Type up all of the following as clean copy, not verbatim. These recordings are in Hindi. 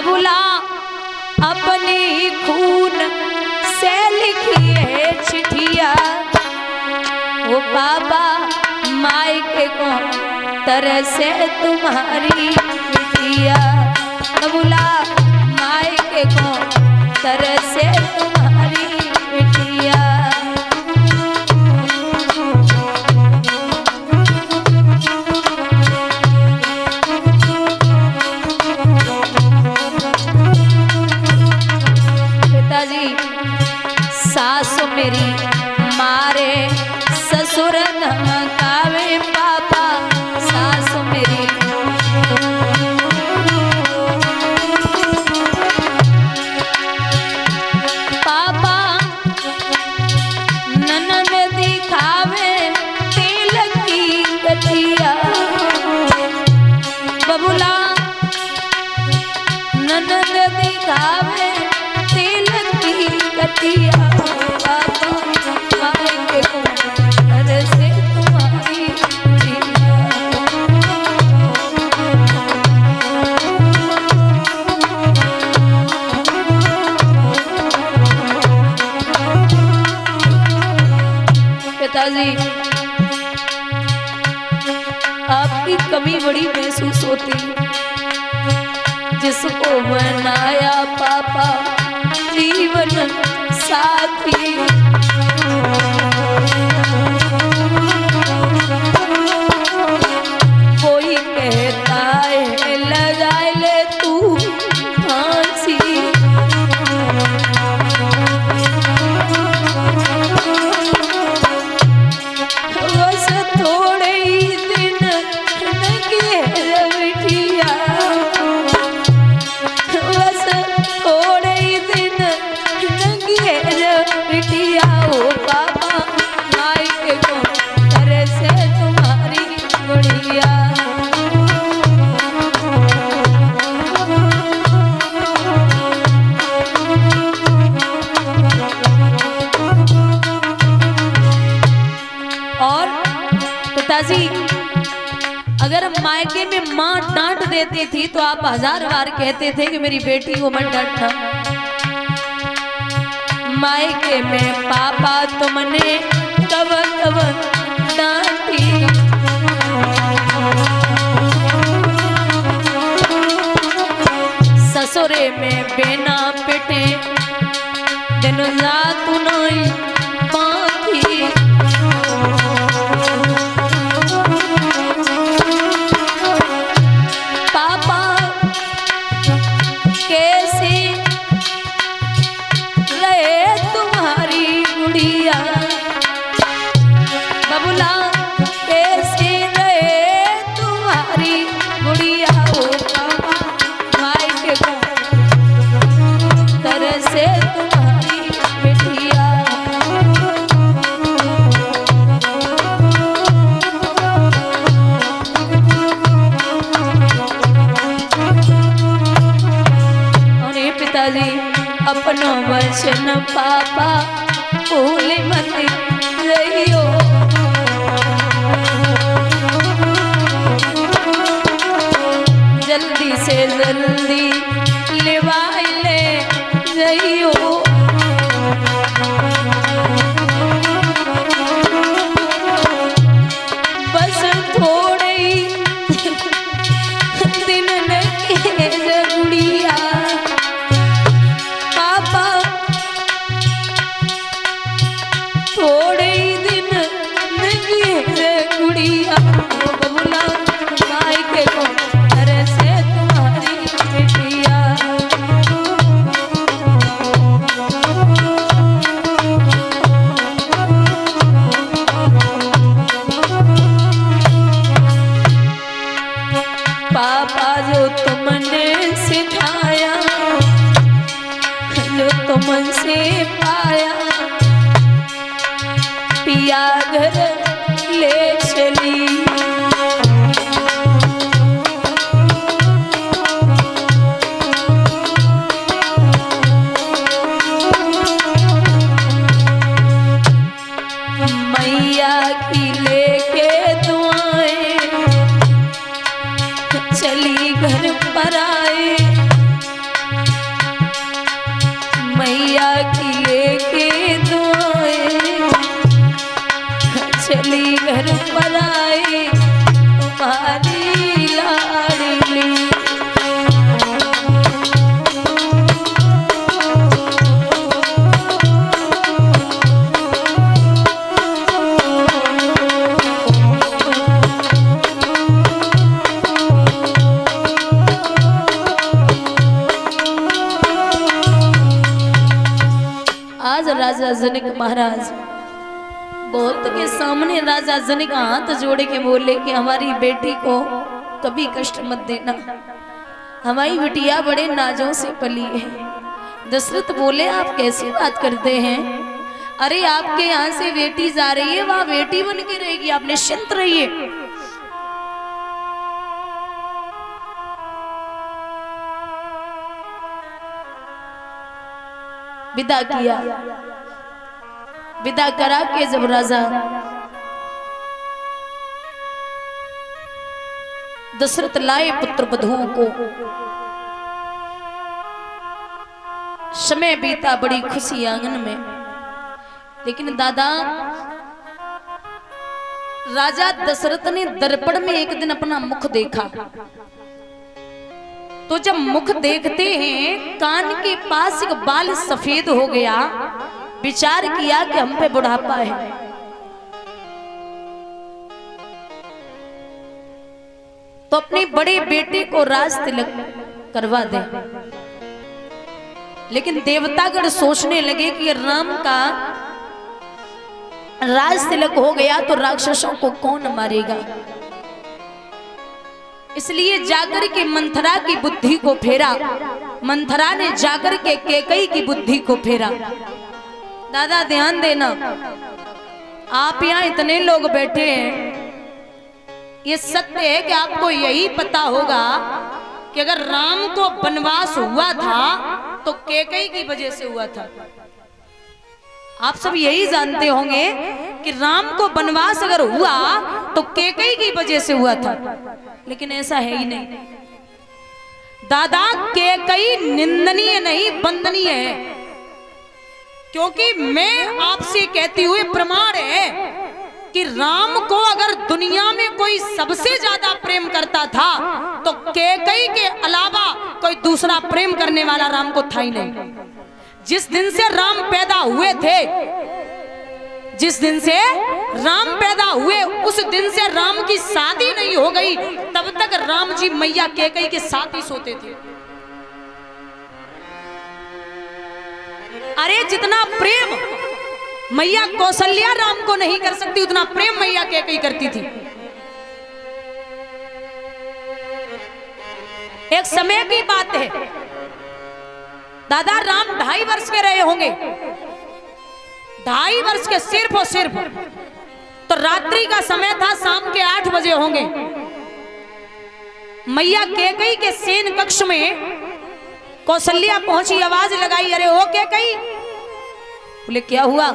बबुला अपनी खून से लिखी है चिट्ठिया, वो बाबा मायके को तरह से तुम्हारी बिटिया, बबुला मायके को तरह से तुम्हारी बिटिया। सासु मेरी मारे ससुर धमकावे पापा, सासु मेरी पापा ननद दिखावे तिलक की कटिया, बबुला ननद दिखावे तिलक की कटिया। पिताजी आपकी कमी बड़ी महसूस होती, जिसको बनाया पापा जीवन साथी, कोई कहता है लगा ले तू फांसी, बस थोड़े ही दिन लगे बिटिया, बस थोड़े ही दिन लगे बिटिया, ओ पापा मायके को तरह से तुम्हारी गुड़िया। और पिताजी अगर मायके में माँ डांट देती थी तो आप 1000 बार कहते थे कि मेरी बेटी को मत डांटना, मायके में पापा तुमने कब कब डांटी, ससुरे में बिना पिटे दिन रात नहीं बाकी, पापा कैसे रहे तुम्हारी गुड़िया, बबुला कैसे रहे तुम्हारी गुड़िया, ओ पापा मायके को तरह से तुम्हारी बिटिया। पिताजी अपनो वचन पापा भूल मत रहियो, जल्दी से जल्दी लेवा ले रहियो, बस थोड़े ही दिन लगे गुड़िया, थोड़े ही दिन लगे गुड़िया, बबुला मायके को तरह से तुम्हारी बिटिया। पापा जो तुमने सिखाया, जो तुमसे पाया, पिया घर ले चली, मैया की लेके दुआएं चली घर पर आए, पराई तुम्हारी लाडली। आज राजा जनक महाराज बहुत के सामने राजा जनक हाथ जोड़े के बोले कि हमारी बेटी को कभी कष्ट मत देना, हमारी बिटिया बड़े नाजों से पली है। दशरथ बोले आप कैसी बात करते हैं, अरे आपके यहाँ से बेटी जा रही है, वहां बेटी बन के रहेगी, आप निश्चिंत रहिए। विदा किया, विदा करा के जब राजा दशरथ लाए पुत्र वधुओं को, समय बीता बड़ी खुशी आंगन में। लेकिन दादा राजा दशरथ ने दर्पण में एक दिन अपना मुख देखा, तो जब मुख देखते हैं कान के पास एक बाल सफेद हो गया, विचार किया कि हम पे बुढ़ापा है। तो अपने बड़े बेटे को राज तिलक करवा दे। लेकिन देवतागण सोचने लगे कि राम का राज तिलक हो गया तो राक्षसों को कौन मारेगा, इसलिए जाकर के मंथरा की बुद्धि को फेरा। मंथरा ने जाकर के कैकेयी की बुद्धि को फेरा। दादा ध्यान देना, आप यहाँ इतने लोग बैठे हैं, ये सत्य है कि आपको यही पता होगा कि अगर राम को वनवास हुआ था तो कैकेयी की वजह से हुआ था। आप सब यही जानते होंगे कि राम को वनवास अगर हुआ तो कैकेयी की वजह से हुआ था, लेकिन ऐसा है ही नहीं। दादा कैकेयी निंदनीय नहीं वंदनीय है, क्योंकि मैं आपसे कहती हुई प्रमाण है कि राम को अगर दुनिया में कोई सबसे ज्यादा प्रेम करता था तो कैकेयी के अलावा कोई दूसरा प्रेम करने वाला राम को था ही नहीं। जिस दिन से राम पैदा हुए थे, जिस दिन से राम पैदा हुए उस दिन से राम की शादी नहीं हो गई, तब तक राम जी मैया कैकेयी के साथ ही सोते थे। अरे जितना प्रेम मैया कौशल्या राम को नहीं कर सकती, उतना प्रेम मैया कैकेयी करती थी। एक समय की बात है, दादा राम 2.5 वर्ष के रहे होंगे, 2.5 वर्ष के सिर्फ और सिर्फ। तो रात्रि का समय था, शाम के 8 बजे होंगे। मैया कैकेयी के सेन कक्ष में कौशल्या पहुंची, आवाज लगाई, अरे ओ कैकेयी। बोले क्या हुआ?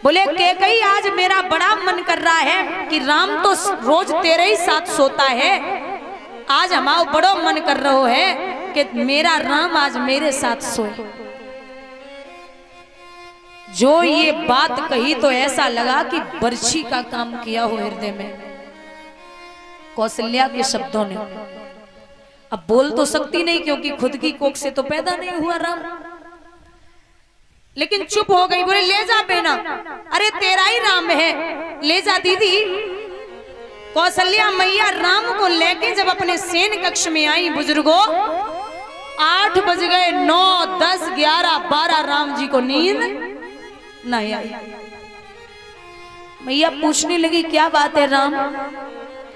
बोले कैकेयी आज मेरा बड़ा मन कर रहा है कि राम तो रोज तेरे ही साथ सोता है, आज हमारा बड़ो मन कर रहा है कि मेरा राम आज मेरे साथ सोए। जो ये बात कही तो ऐसा लगा कि बर्छी का काम किया हो हृदय में कौशल्या के शब्दों ने। अब बोल तो सकती नहीं क्योंकि खुद की कोख से तो पैदा नहीं हुआ राम, लेकिन चुप हो गई। बोले ले जा बेना, अरे तेरा ही राम है, ले जा दीदी। कौशल्या मैया राम को लेके जब अपने सेन कक्ष में आई, बुजुर्गों 8 बज गए, 9, 10, 11, 12 राम जी को नींद नहीं आई। मैया पूछने लगी क्या बात है राम,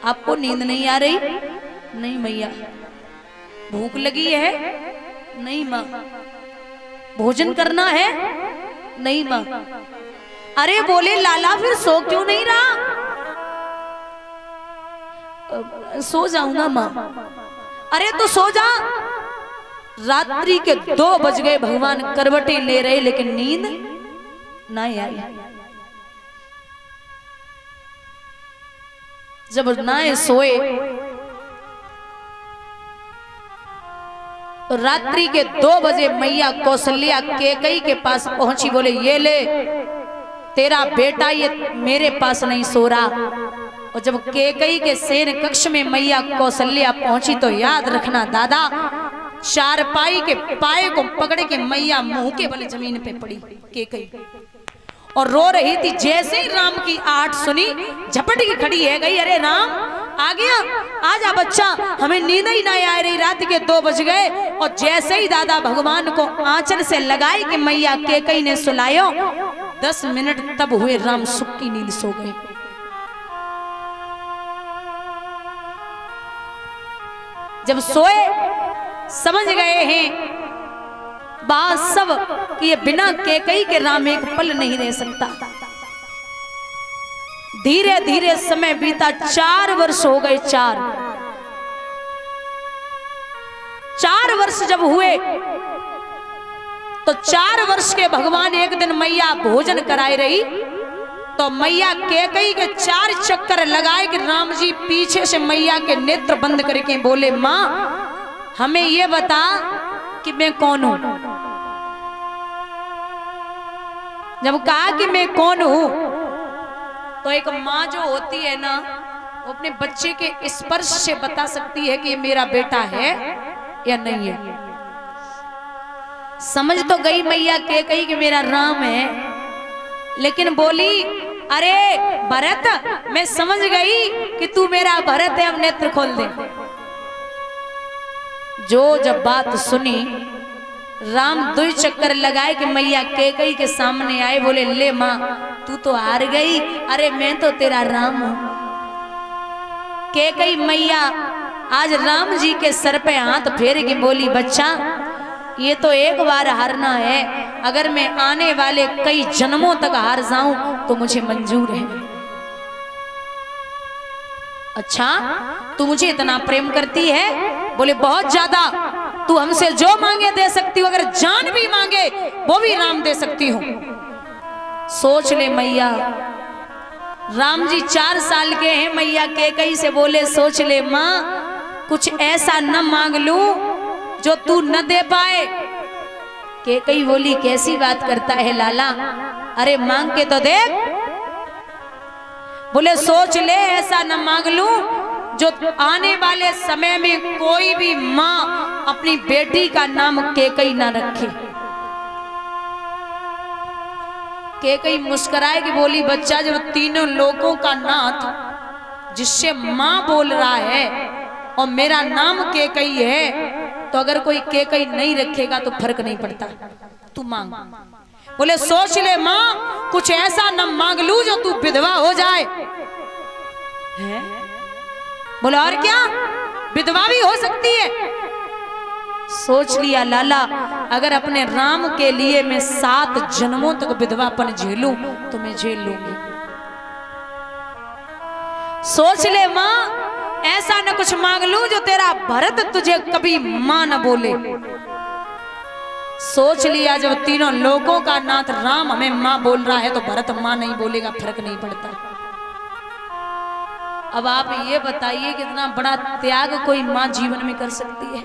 आपको नींद नहीं आ रही? नहीं मैया। भूख लगी है? नहीं माँ। भोजन करना है? नहीं माँ। अरे बोले लाला फिर सो क्यों नहीं रहा? सो जाऊंगा माँ। अरे तो सो जा। रात्रि के 2 बज गए, भगवान करवटें ले रहे लेकिन नींद नहीं आई। जब नाए सोए तो रात्रि के 2 बजे मैया कौशल्या कैकेयी के पास पहुंची। बोले ये ले तेरा बेटा ये मेरे पास नहीं सो रहा। और जब कैकेयी के शयन कक्ष में मैया कौशल्या पहुंची तो याद रखना दादा, चारपाई के पाए को पकड़ के मैया मुंह के बल जमीन पे पड़ी कैकेयी और रो रही थी। जैसे ही राम की आहट सुनी झपट के खड़ी है गई, अरे राम आ गया, आजा बच्चा, हमें नींद ही नहीं आ रही, रात के 2 बज गए। और जैसे ही दादा भगवान को आंचल से लगाई कि मैया कैकेयी ने सुलायो, 10 मिनट तब हुए राम सुख की नींद सो गए। जब सोए समझ गए हैं बात सब कि ये बिना कैकेयी के राम एक पल नहीं रह सकता। धीरे धीरे समय बीता, 4 वर्ष हो गए। 4 वर्ष जब हुए तो 4 वर्ष के भगवान एक दिन मैया भोजन कराई रही तो मैया कैकेयी के 4 चक्कर लगाए कि राम जी पीछे से मैया के नेत्र बंद करके बोले, मां हमें ये बता कि मैं कौन हूं। जब कहा कि मैं कौन हूं तो एक माँ जो होती है ना, वो अपने बच्चे के स्पर्श से बता सकती है कि ये मेरा बेटा है या नहीं है। समझ तो गई मैया कैकेयी कि मेरा राम है, लेकिन बोली, अरे भरत मैं समझ गई कि तू मेरा भरत है, अब नेत्र खोल दे। जो जब बात सुनी, राम 2 चक्कर लगाए कि मैया कैकेयी के सामने आए, बोले, ले मां तू तो हार गई, अरे मैं तो तेरा राम हूं। कैकेयी मैया आज राम जी के सर पे हाथ फेर के बोली, बच्चा ये तो एक बार हारना है, अगर मैं आने वाले कई जन्मों तक हार जाऊं तो मुझे मंजूर है। अच्छा तू मुझे इतना प्रेम करती है? बोले बहुत ज्यादा, तू हमसे जो मांगे दे सकती हो, अगर जान भी मांगे वो भी राम दे सकती हूं। सोच ले मैया, राम जी 4 साल के हैं। मैया कैकेयी से बोले, सोच ले मां, कुछ ऐसा न मांग लूं जो तू न दे पाए। कैकेयी बोली, कैसी बात करता है लाला, अरे मांग के तो देख। बोले, सोच ले ऐसा न मांग लूं जो आने वाले समय में कोई भी मां अपनी बेटी का नाम कैकेयी ना रखे। कैकेयी मुस्कुराए कि बोली, बच्चा जब तीनों लोगों का नाथ जिससे मां बोल रहा है और मेरा नाम कैकेयी है, तो अगर कोई कैकेयी नहीं रखेगा तो फर्क नहीं पड़ता, तू मांग। बोले, सोच ले मां, कुछ ऐसा न मांग लूं जो तू विधवा हो जाए। है? बोला, और क्या, विधवा भी हो सकती है। सोच लिया लाला, अगर अपने राम के लिए मैं 7 जन्मों तक विधवापन झेलूं तो मैं झेल लूंगी। सोच ले मां, ऐसा न कुछ मांग लूं जो तेरा भरत तुझे कभी मां न बोले। सोच लिया, जब तीनों लोगों का नाथ राम हमें मां बोल रहा है तो भरत मां नहीं बोलेगा, फर्क नहीं पड़ता। अब आप ये बताइए कितना बड़ा त्याग कोई मां जीवन में कर सकती है।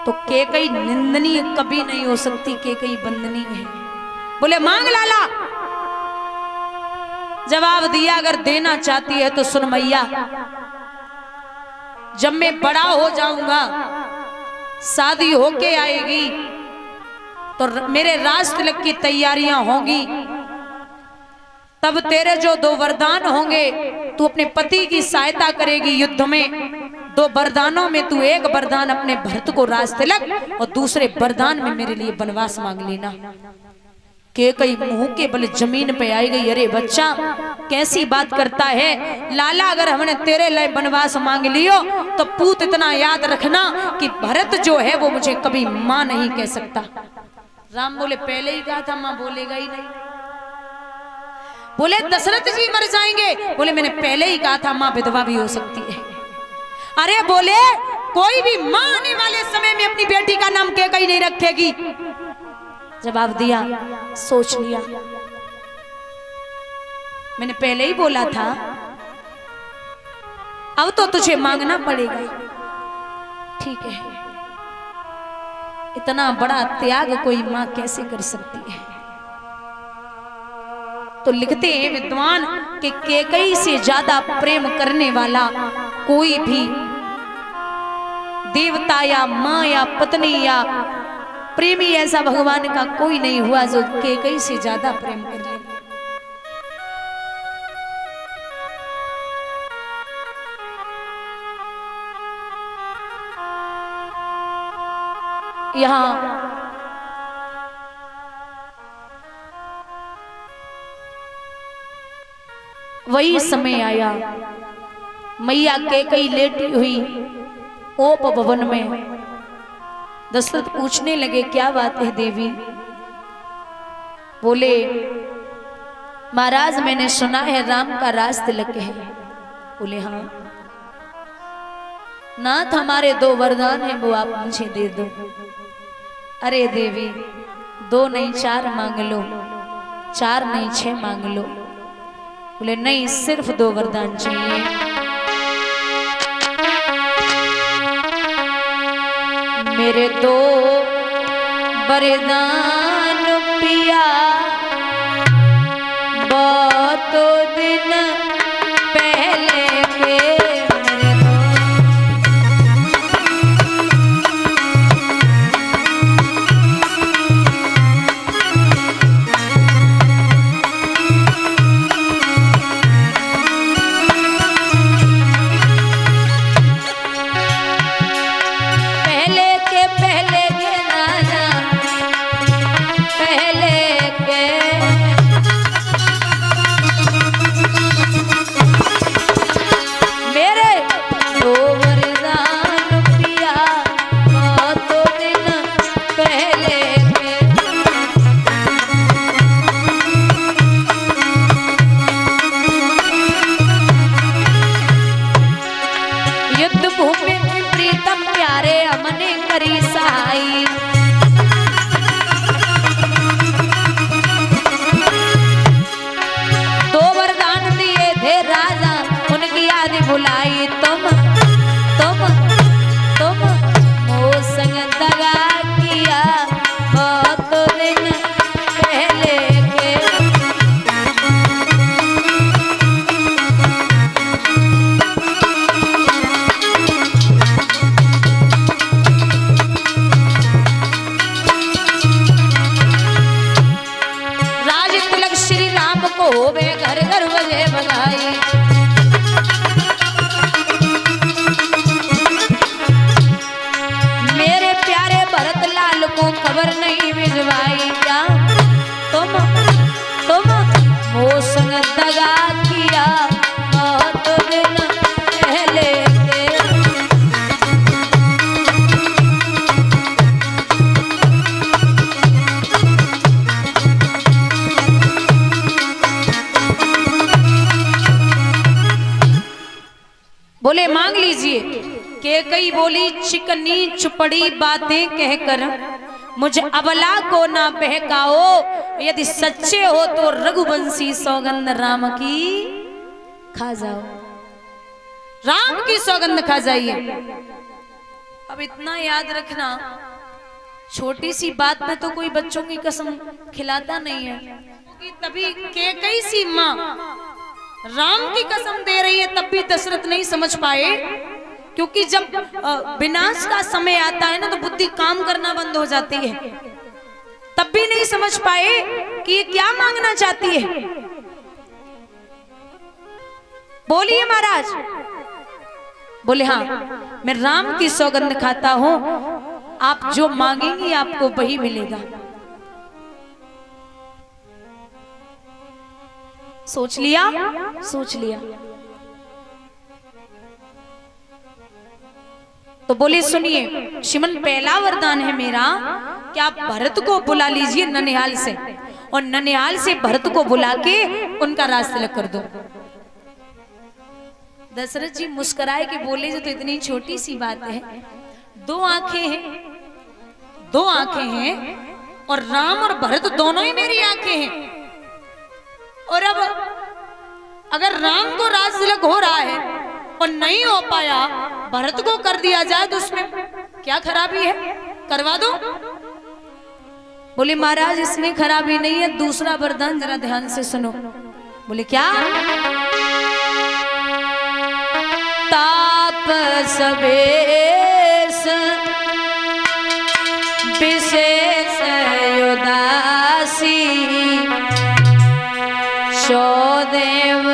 तो कैकेयी निंदनीय कभी नहीं हो सकती, कैकेयी वंदनीय है। बोले, मांग लाला। जवाब दिया, अगर देना चाहती है तो सुन मैया, जब मैं बड़ा हो जाऊंगा, शादी होके आएगी तो मेरे राज तिलक की तैयारियां होंगी, तब तेरे जो 2 वरदान होंगे, तू अपने पति की सहायता करेगी युद्ध में। 2 वरदानों में तू एक वरदान अपने भरत को राज तिलक और दूसरे वरदान में मेरे लिए वनवास मांग लेना। कैकेयी मुंह के बल जमीन पे आई गई, अरे बच्चा कैसी बात करता है लाला, अगर हमने तेरे लिए वनवास मांग लियो तो पूत इतना याद रखना कि भरत जो है वो मुझे कभी मां नहीं कह सकता। राम बोले, पहले ही कहा था मां बोलेगा ही नहीं। बोले, दशरथ जी मर जाएंगे। बोले, मैंने पहले ही कहा था मां विधवा भी हो सकती है। अरे बोले, कोई भी मां आने वाले समय में अपनी बेटी का नाम कैकेयी नहीं रखेगी। जवाब दिया, सोच लिया, मैंने पहले ही बोला था, अब तो तुझे मांगना पड़ेगा। ठीक है, इतना बड़ा त्याग कोई मां कैसे कर सकती है। तो लिखते हैं विद्वान कि कैकई से ज्यादा प्रेम करने वाला कोई भी देवता या माँ या पत्नी या प्रेमी ऐसा भगवान का कोई नहीं हुआ जो कैकई से ज्यादा प्रेम कर ले। यहाँ वही समय आया, मैया कैकई लेटी हुई ओप भवन में। दशरथ पूछने लगे क्या बात है देवी? बोले महाराज मैंने सुना है राम का राज तिलक है। बोले हाँ। नाथ हमारे 2 वरदान हैं वो आप मुझे दे दो। अरे देवी 2 नहीं 4 मांग लो, 4 नहीं 6 मांग लो। बोले नहीं सिर्फ 2 वरदान चाहिए। मेरे 2 वरदान पिया बहुत दिन पहले के। बोले मांग लीजिए। कैकई बोली चिकनी चुपड़ी बातें कहकर मुझे अबला को ना बहकाओ। यदि सच्चे हो तो रघुवंशी सौगंध राम की खा जाओ। राम की सौगंध खा जाइए। अब इतना याद रखना, छोटी सी बात में तो कोई बच्चों की कसम खिलाता नहीं है। कि तभी कैकई सी माँ राम की कसम दे रही है, तब भी दशरथ नहीं समझ पाए। क्योंकि जब विनाश का समय आता है ना तो बुद्धि काम करना बंद हो जाती है। तब भी नहीं समझ पाए कि ये क्या मांगना चाहती है। बोलिए महाराज। बोले हाँ मैं राम की सौगंध खाता हूं, आप जो मांगेंगी आपको वही मिलेगा। सोच लिया? सोच लिया। तो बोले सुनिए श्रीमन पहला वरदान है मेरा कि आप भरत को बुला लीजिए ननिहाल से, और ननिहाल से भरत को बुला के उनका राज तिलक कर दो। दशरथ जी मुस्कुराए कि बोले जो तो इतनी छोटी सी बात है, 2 आंखें हैं, 2 आंखें हैं और राम और भरत दोनों ही मेरी आंखें हैं। और अब अगर राम को राज तिलक हो रहा है और नहीं हो पाया, भरत को कर दिया जाए तो उसमें क्या खराबी है? करवा दो। बोले महाराज इसमें खराबी नहीं है, दूसरा वरदान जरा ध्यान से सुनो। बोले क्या? ताप सबेश विशेष उदासी सो देव